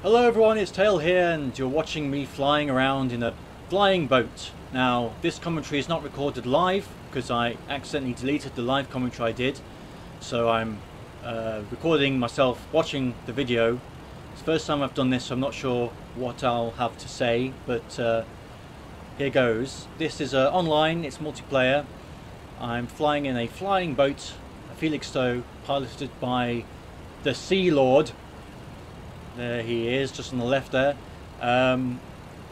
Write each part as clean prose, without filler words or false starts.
Hello everyone, it's Tail here and you're watching me flying around in a flying boat. Now this commentary is not recorded live because I accidentally deleted the live commentary I did. So I'm recording myself watching the video. It's the first time I've done this, so I'm not sure what I'll have to say, but here goes. This is online, it's multiplayer. I'm flying in a flying boat, a Felixstowe, piloted by the Sea Lord. There he is, just on the left there. And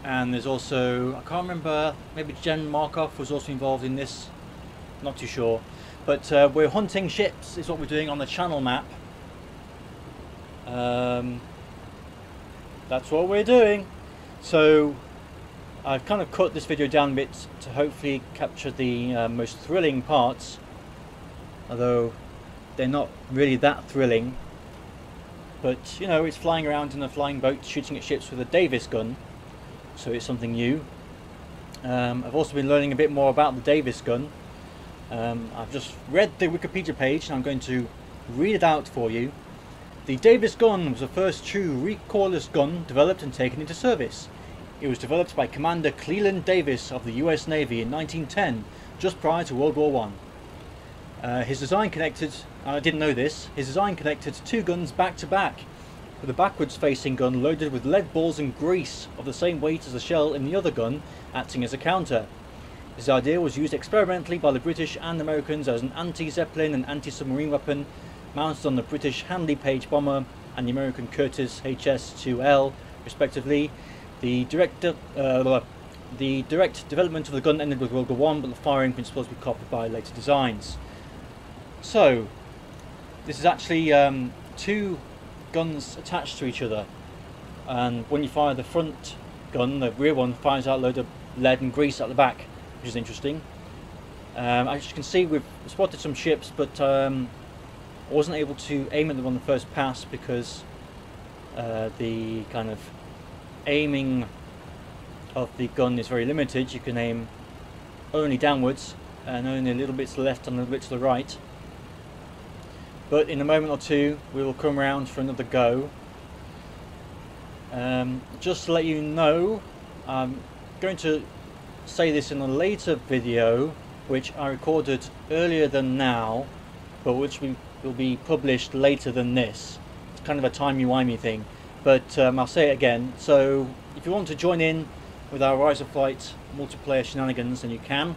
there's also, I can't remember, maybe Jen Markov was also involved in this. Not too sure. But we're hunting ships, is what we're doing on the channel map. That's what we're doing. So I've kind of cut this video down a bit to hopefully capture the most thrilling parts. Although they're not really that thrilling. But, you know, it's flying around in a flying boat, shooting at ships with a Davis gun. So it's something new. I've also been learning a bit more about the Davis gun. I've just read the Wikipedia page and I'm going to read it out for you. The Davis gun was the first true recoilless gun developed and taken into service. It was developed by Commander Cleland Davis of the US Navy in 1910, just prior to World War I. His design connected, I didn't know this, his design connected two guns back to back, with a backwards facing gun loaded with lead balls and grease of the same weight as the shell in the other gun, acting as a counter. This idea was used experimentally by the British and Americans as an anti-Zeppelin and anti-submarine weapon, mounted on the British Handley Page bomber and the American Curtiss HS-2L, respectively. The direct development of the gun ended with World War I, but the firing principles were copied by later designs. So, this is actually two guns attached to each other, and when you fire the front gun, the rear one fires out a load of lead and grease at the back, which is interesting. As you can see, we've spotted some ships, but I wasn't able to aim at them on the first pass because the kind of aiming of the gun is very limited. You can aim only downwards and only a little bit to the left and a little bit to the right. But in a moment or two we will come round for another go. Just to let you know, I'm going to say this in a later video which I recorded earlier than now, but which will be published later than this. It's kind of a timey-wimey thing, but I'll say it again. So if you want to join in with our Rise of Flight multiplayer shenanigans, then you can.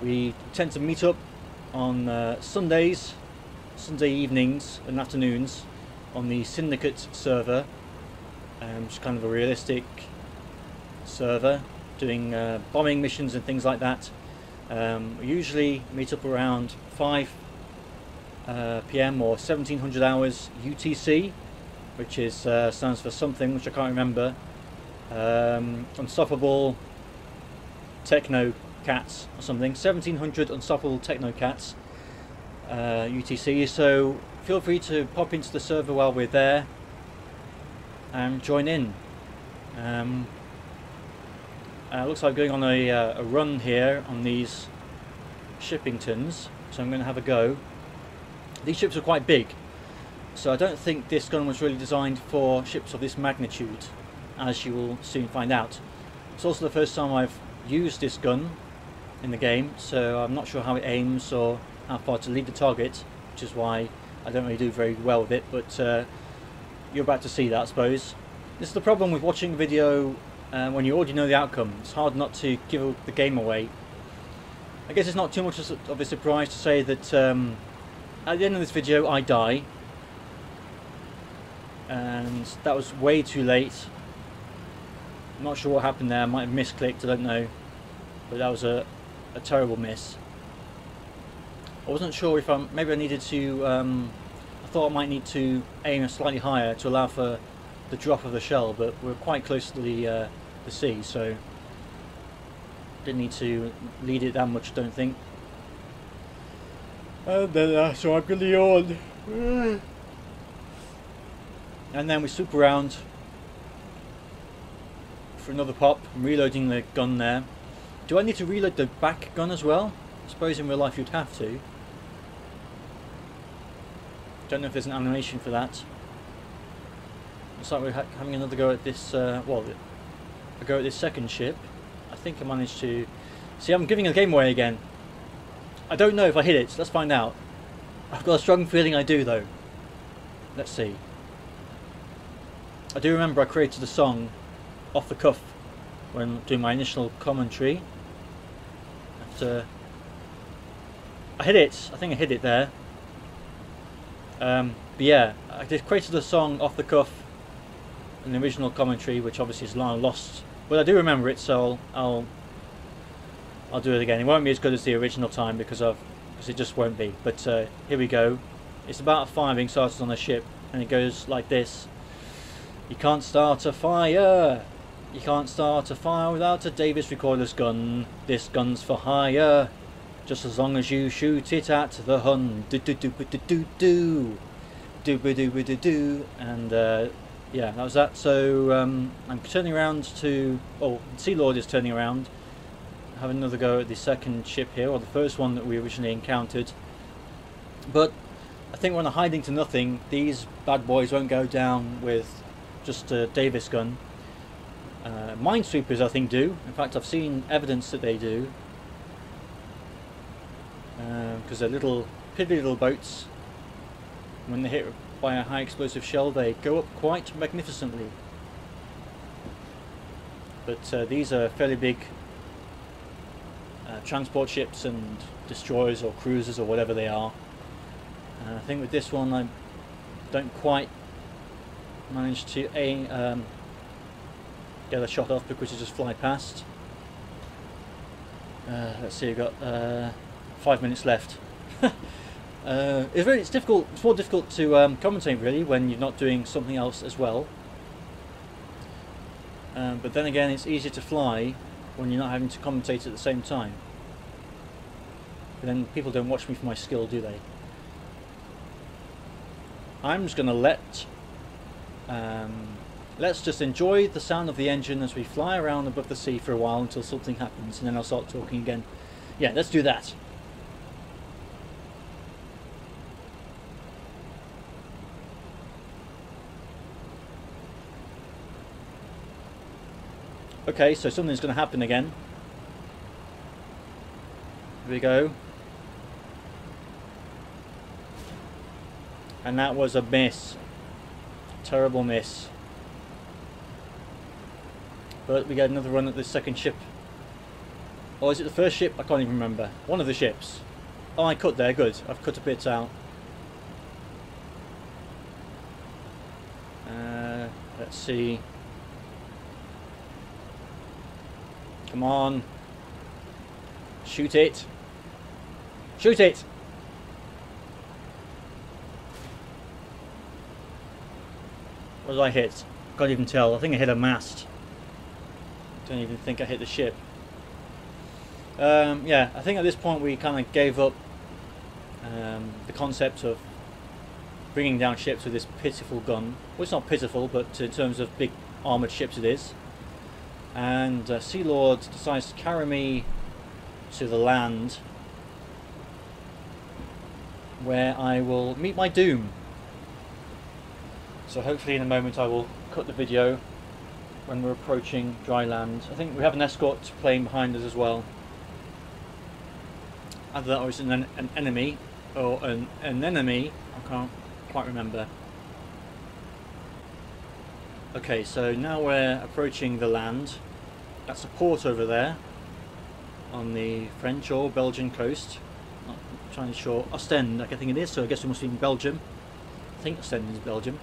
We tend to meet up on Sunday evenings and afternoons on the Syndicate server, which is kind of a realistic server, doing bombing missions and things like that. We usually meet up around 5 PM or 1700 hours UTC, which is stands for something which I can't remember. Unstoppable Techno Cats or something. 1700 Unstoppable Techno Cats UTC. So feel free to pop into the server while we're there and join in. Looks like going on a run here on these Shippingtons, so I'm going to have a go. These ships are quite big, so I don't think this gun was really designed for ships of this magnitude, as you will soon find out. It's also the first time I've used this gun in the game, so I'm not sure how it aims or how far to lead the target, which is why I don't really do very well with it, but you're about to see that, I suppose. This is the problem with watching a video when you already know the outcome. It's hard not to give the game away. I guess it's not too much of a surprise to say that at the end of this video I die, and that was way too late. I'm not sure what happened there. I might have misclicked, I don't know, but that was a terrible miss. I wasn't sure if maybe I needed to, I thought I might need to aim slightly higher to allow for the drop of the shell, but we're quite close to the sea, so didn't need to lead it that much, I don't think. And then so I'm gonna yawn. And then we swoop around for another pop. I'm reloading the gun there. Do I need to reload the back gun as well? I suppose in real life you'd have to. Don't know if there's an animation for that. looks like we're having another go at this, well, a go at this second ship. I think I managed to... See, I'm giving the game away again. I don't know if I hit it, let's find out. I've got a strong feeling I do though. Let's see. I do remember I created a song off the cuff when doing my initial commentary. After I hit it, I think I hit it there. But yeah, I just created a song off the cuff in the original commentary, which obviously is now lost. But I do remember it, so I'll do it again. It won't be as good as the original time because it just won't be. But here we go. It's about a fire being started on a ship, and it goes like this. You can't start a fire. You can't start a fire without a Davis Recoilless Gun. This gun's for hire. Just as long as you shoot it at the Hun. Do do do do do do do do do do do. And yeah, that was that. So I'm turning around to. Oh, Sea Lord is turning around. Have another go at the second ship here, or the first one that we originally encountered. But I think we're on a hiding to nothing. These bad boys won't go down with just a Davis gun. Minesweepers I think do. In fact, I've seen evidence that they do. Because they're little, piddly little boats. When they're hit by a high explosive shell, they go up quite magnificently. But these are fairly big transport ships and destroyers or cruisers or whatever they are. I think with this one I don't quite manage to get a shot off because you just fly past. Let's see, we've got 5 minutes left. It's difficult. It's more difficult to commentate really when you're not doing something else as well. But then again, it's easier to fly when you're not having to commentate at the same time. But then people don't watch me for my skill, do they? I'm just going to let's just enjoy the sound of the engine as we fly around above the sea for a while until something happens, and then I'll start talking again. Yeah, let's do that. Okay, so something's going to happen again. Here we go. And that was a miss. Terrible miss. But we get another run at this second ship. Or is it the first ship? I can't even remember. One of the ships. Oh, I cut there. Good. I've cut a bit out. Let's see. Come on. Shoot it. Shoot it! What did I hit? Can't even tell. I think I hit a mast. Don't even think I hit the ship. Yeah, I think at this point we kind of gave up the concept of bringing down ships with this pitiful gun. Well, it's not pitiful, but in terms of big armoured ships it is. And Sea Lord decides to carry me to the land where I will meet my doom. So hopefully in a moment I will cut the video when we're approaching dry land. I think we have an escort plane behind us as well. Either that or it's an enemy, or an enemy, I can't quite remember. Okay, so now we're approaching the land. That's a port over there on the French or Belgian coast. Not entirely sure. Ostend, I think it is, so I guess we must be in Belgium. I think Ostend is Belgium.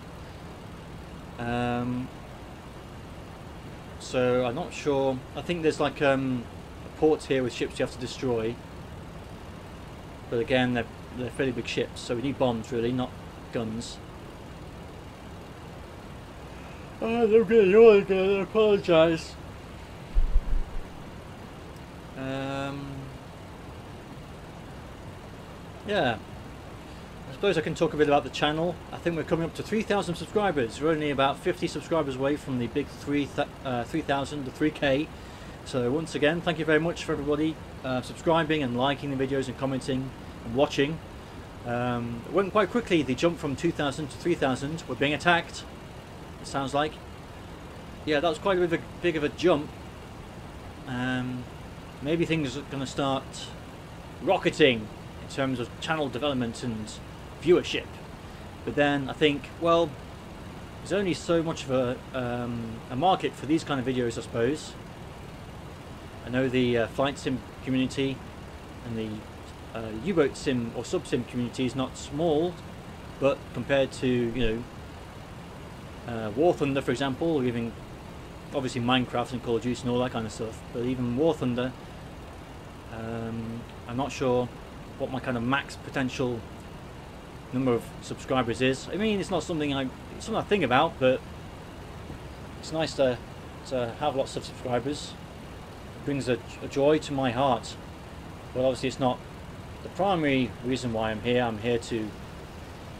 So I'm not sure. I think there's like a port here with ships you have to destroy. But again, they're fairly big ships, so we need bombs really, not guns. Oh, I'm getting all again, I apologise. Yeah, I suppose I can talk a bit about the channel. I think we're coming up to 3,000 subscribers. We're only about 50 subscribers away from the big 3,000 to 3K. So once again, thank you very much for everybody subscribing and liking the videos and commenting and watching. It went quite quickly, the jump from 2,000 to 3,000. We're being attacked. it sounds like. Yeah, that was quite a big of a jump. Maybe things are going to start rocketing in terms of channel development and viewership. But then I think, well, there's only so much of a market for these kind of videos, I suppose. I know the flight sim community and the U-boat sim or sub-sim community is not small, but compared to, you know, War Thunder, for example, or even obviously Minecraft and Call of Duty and all that kind of stuff, but even War Thunder, I'm not sure what my kind of max potential number of subscribers is. I mean, it's not something I think about, but it's nice to have lots of subscribers. It brings a joy to my heart. But obviously it's not the primary reason why I'm here. I'm here to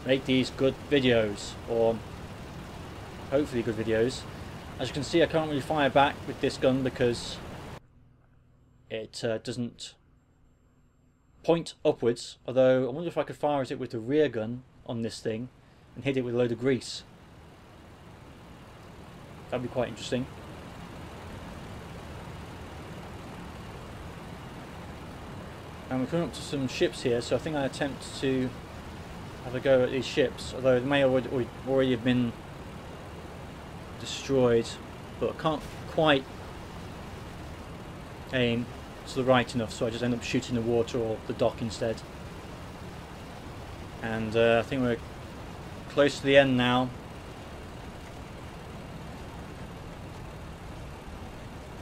make these good videos, or hopefully good videos. As you can see, I can't really fire back with this gun because it doesn't point upwards, although I wonder if I could fire it with the rear gun on this thing and hit it with a load of grease. That'd be quite interesting. And we're coming up to some ships here, so I think I attempt to have a go at these ships, although they may already have been destroyed, but I can't quite aim to the right enough, so I just end up shooting the water or the dock instead. And I think we're close to the end now.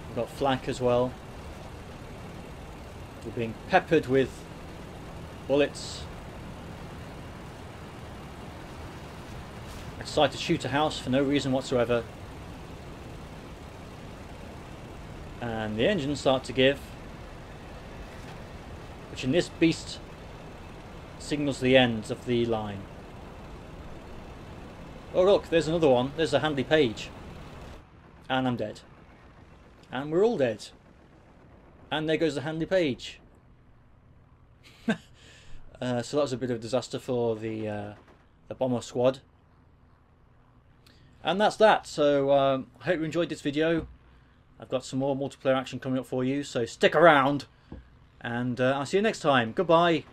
We've got flak as well. We're being peppered with bullets. I decided to shoot a house for no reason whatsoever. And the engines start to give, which in this beast signals the end of the line. Oh look, there's another one. There's a handy page. And I'm dead. And we're all dead. And there goes the handy page. So that was a bit of a disaster for the bomber squad. And that's that. So I hope you enjoyed this video. I've got some more multiplayer action coming up for you, so stick around. And I'll see you next time. Goodbye.